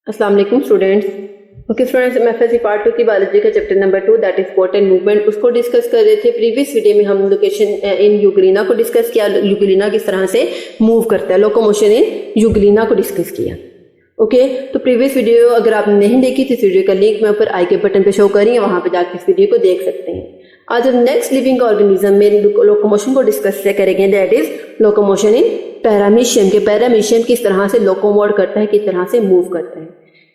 अस्सलाम वालेकुम students. Okay students, एमएफएससी part 2 की बायोलॉजी का chapter number 2 that is sport and movement, उसको डिस्कस कर रहे थे। प्रीवियस वीडियो में हम लोकेशन इन यूग्लिना को डिस्कस किया, यूग्लिना किस तरह से मूव करता है, लोकोमोशन इन यूग्लिना को डिस्कस किया। ओके तो प्रीवियस वीडियो अगर आपने नहीं देखी तो इस वीडियो का लिंक मैं ऊपर आई के बटन पे शो कर रही हूँ, वहां पे जाकर इस वीडियो को देख सकते हैं। आज हम नेक्स्ट लिविंग ऑर्गेनिज्म में लोकोमोशन को डिस्कस करेंगे, that is locomotion in paramecium के पैरामीशियम किस तरह से लोकोमोट करता है, किस तरह से मूव करता है।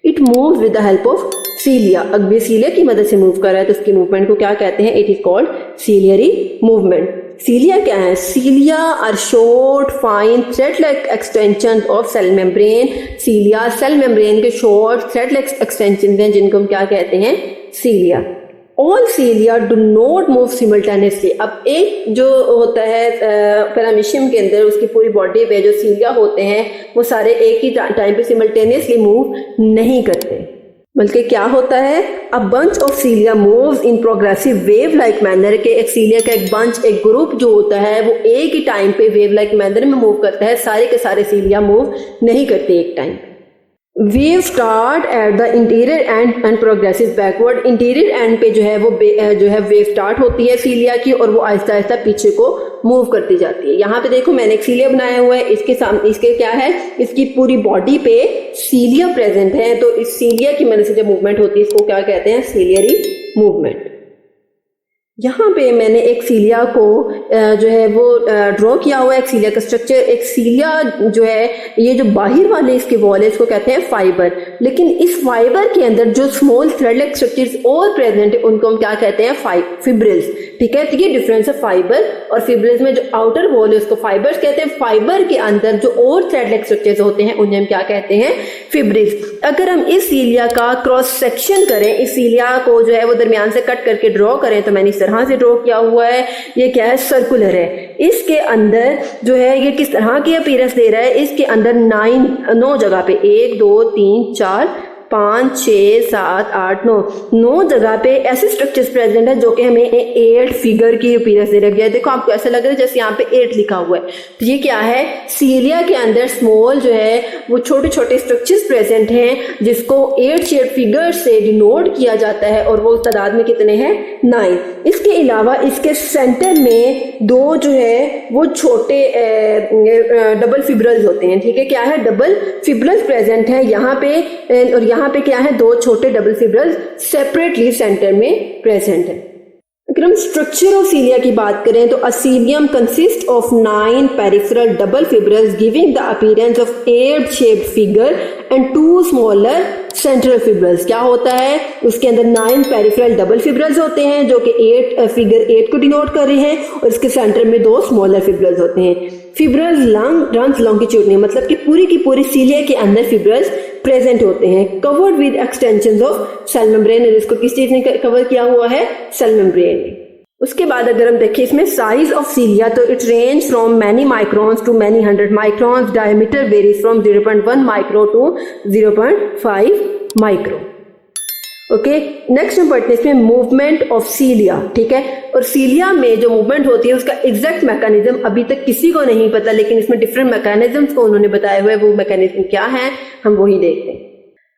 It moves with the help of सीलिया। अगर सीलिया की मदद से मूव कर रहा है तो उसकी मूवमेंट को क्या कहते हैं? It is called ciliary movement. Cilia क्या है? Cilia are short fine thread like extension of cell membrane. Cilia cell membrane के शॉर्ट थ्रेड लाइक एक्सटेंशन हैं जिनको हम क्या कहते हैं? Cilia. All cilia do not move simultaneously. अब एक जो होता है पैरामीशियम के अंदर, उसकी पूरी बॉडी पे जो सीलिया होते हैं वो सारे एक ही टाइम पे सिमल्टेनियसली मूव नहीं करते, बल्कि क्या होता है? A bunch of सीलिया moves in progressive wave like manner के एक सीलिया का एक बंच, एक ग्रुप जो होता है वो एक ही टाइम पे वेव लाइक मैनर में मूव करता है। सारे के सारे सीलिया मूव नहीं करते एक टाइम पे। Wave start at the interior and and progressive backward. Interior and पे जो है वो जो है वेव स्टार्ट होती है सीलिया की और वो आहिस्ता आहिस्ता पीछे को मूव करती जाती है। यहाँ पे देखो मैंने एक सीलिया बनाया हुआ है, इसके सामने इसके क्या है? इसकी पूरी बॉडी पे सीलिया प्रेजेंट है, तो इस सीलिया की मदद से जब मूवमेंट होती है इसको क्या कहते हैं? Ciliary movement. यहाँ पे मैंने एक सीलिया को जो है वो ड्रॉ किया हुआ है, एक सीलिया का स्ट्रक्चर। एक सीलिया जो है ये जो बाहर वाले इसके वॉल है इसको कहते हैं फाइबर, लेकिन इस फाइबर के अंदर जो स्मॉल थ्रेड लाइक स्ट्रक्चर्स और प्रेजेंट है उनको हम क्या कहते हैं? फिब्रिल्स। ठीक है, तो ये डिफरेंस है फाइबर और फिब्रिल्स में। जो आउटर वॉल है उसको फाइबर्स कहते हैं, फाइबर के अंदर जो और थ्रेड लाइक स्ट्रक्चर्स होते हैं उन्हें हम क्या कहते हैं? फिब्रिल्स। अगर हम इस सीलिया का क्रॉस सेक्शन करें, इस सीलिया को जो है वो दरमियान से कट करके ड्रॉ करें, तो मैंने इस तरह से ड्रॉ किया हुआ है। ये क्या है? सर्कुलर है। इसके अंदर जो है ये किस तरह की अपीयरेंस दे रहा है? इसके अंदर 9 जगह पे 1 2 3 4 5 6 7 8 9 जगह पे ऐसे स्ट्रक्चर्स प्रेजेंट है जो कि हमें 8 फिगर की अपीयरेंस दे रखा है। देखो आपको ऐसा लग रहा है जैसे यहाँ पे 8 लिखा हुआ है, तो ये क्या है? सीलिया के अंदर स्मॉल जो है वो छोटे छोटे स्ट्रक्चर्स प्रेजेंट हैं जिसको 8 शेड फिगर से डिनोट किया जाता है और वो तादाद में कितने हैं? 9। इसके अलावा इसके सेंटर में 2 जो है वो छोटे डबल फिब्रल्स होते हैं। ठीक है, क्या है? डबल फिब्रल्स प्रेजेंट है यहाँ पे, और यहाँ पे क्या है? 2 छोटे डबल फिब्रल्स सेपरेटली सेंटर में प्रेजेंट है। अगर हम स्ट्रक्चर ऑफ सीलिया की बात करें तो cilium consist of 9 peripheral double fibrils giving the appearance of 8 shaped figure and 2 smaller central fibrils. क्या होता है? उसके अंदर 9 पेरिफेरल डबल फिब्रल्स होते हैं जो कि 8 फिगर 8 को डिनोट कर रहे हैं, और इसके सेंटर में 2 स्मॉलर फिब्रल्स होते हैं। फिब्रल्स रंस लॉन्गिट्यूडनल, मतलब कि पूरी की पूरी सीलिया के अंदर फिब्रल्स प्रेजेंट होते हैं। Covered with extensions of cell membrane. इसको किस चीज ने कवर किया हुआ है? Cell membrane. उसके बाद अगर हम देखें इसमें साइज ऑफ सीलिया, तो it range from many microns to many 100 microns. Diameter varies from 0.1 micro to 0.5 micro. Okay, next हम पढ़ते हैं इसमें मूवमेंट ऑफ सीलिया। ठीक है, और सीलिया में जो मूवमेंट होती है उसका एग्जैक्ट मैकेनिज्म अभी तक किसी को नहीं पता, लेकिन इसमें डिफरेंट मैकेनिज्म्स को उन्होंने बताए हुए। वो मैकेनिज्म क्या है हम वही देखते हैं।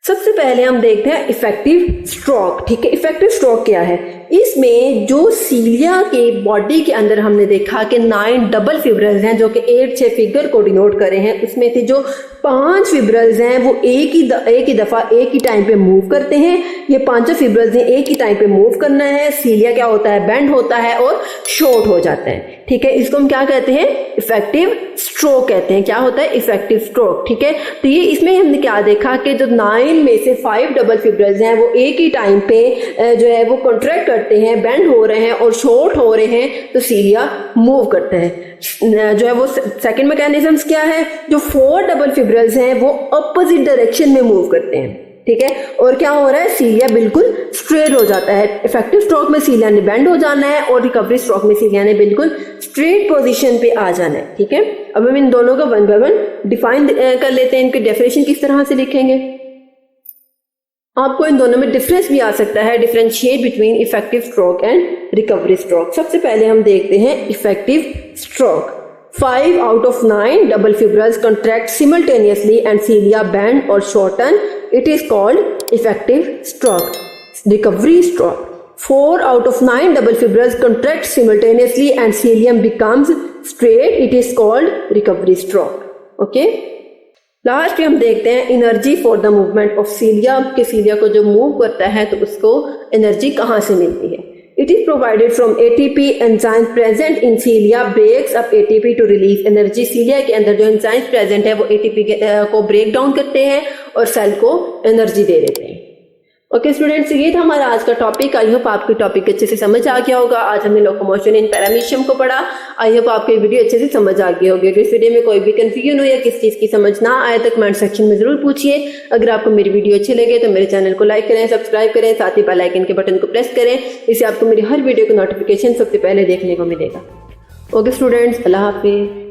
सबसे पहले हम देखते हैं इफेक्टिव स्ट्रोक। ठीक है, इफेक्टिव स्ट्रोक क्या है? इसमें जो सीलिया के बॉडी के अंदर हमने देखा कि 9 डबल फिब्रल्स हैं जो कि 8 6 फिगर को डिनोट कर रहे हैं, उसमें से जो 5 फिब्रल्स हैं वो एक ही दफा एक ही टाइम पे मूव करते हैं। ये 5 फिब्रल्स हैं, एक ही टाइम पे मूव करना है। सीलिया क्या होता है? बेंड होता है और शॉर्ट हो जाता है। ठीक है, इसको हम क्या कहते हैं? इफेक्टिव स्ट्रोक कहते हैं। क्या होता है? Effective stroke. ठीक है, तो ये इसमें हमने क्या देखा कि जो 9 में से 5 डबल फिब्रल्स हैं वो एक ही टाइम पे जो है वो कॉन्ट्रैक्ट करते हैं, बेंड हो रहे हैं और शॉर्ट हो रहे हैं, तो सीलिया मूव करता है। जो है वो सेकंड मैकेनिज्म्स क्या है? जो 4 डबल फिब्रल्स हैं वो अपोजिट डायरेक्शन में मूव करते हैं। ठीक है, और क्या हो रहा है? सीलिया बिल्कुल स्ट्रेट हो जाता है। इफेक्टिव स्ट्रोक में सीलिया ने बेंड हो जाना है और रिकवरी स्ट्रोक में सीलिया ने बिल्कुल स्ट्रेट पोजीशन पे आ जाना है। ठीक है, अब हम इन दोनों का 1 बाय 1 डिफाइन कर लेते हैं। इनकी डेफिनेशन किस तरह से लिखेंगे? आपको इन दोनों में डिफरेंस भी आ सकता है, differentiate between effective stroke and recovery stroke. सबसे पहले हम देखते हैं effective stroke. 5 out of 9 double fibrils contract simultaneously and cilia bend or shorten it is called effective stroke, recovery stroke. 4 out of 9 double fibrils contract simultaneously and cilium becomes straight, it is called recovery stroke. Okay, last में हम देखते हैं energy for the movement of सीलिया, कि सीलिया को जो move करता है तो उसको एनर्जी कहाँ से मिलती है। It is provided from ATP, enzyme present in cilia breaks up ATP to release energy. Cilia के अंदर जो एंजाइम प्रेजेंट है वो एटीपी को ब्रेक डाउन करते हैं और सेल को एनर्जी दे देते हैं। ओके स्टूडेंट्स, ये था हमारा आज का टॉपिक। आई होप आपको टॉपिक अच्छे से समझ आ गया होगा। आज हमने लोकोमोशन इन पैरामीशियम को पढ़ा। आई होप आपको ये वीडियो अच्छे से समझ आ गई होगी। अगर इस वीडियो में कोई भी कंफ्यूजन हो या किस चीज़ की समझ ना आए तो कमेंट सेक्शन में जरूर पूछिए। अगर आपको मेरी वीडियो अच्छी लगे तो मेरे चैनल को लाइक करें, सब्सक्राइब करें, साथ ही बेल आइकन के बटन को प्रेस करें। इससे आपको मेरी हर वीडियो का नोटिफिकेशन सबसे पहले देखने को मिलेगा। ओके स्टूडेंट्स, अल्लाह हाफिज़।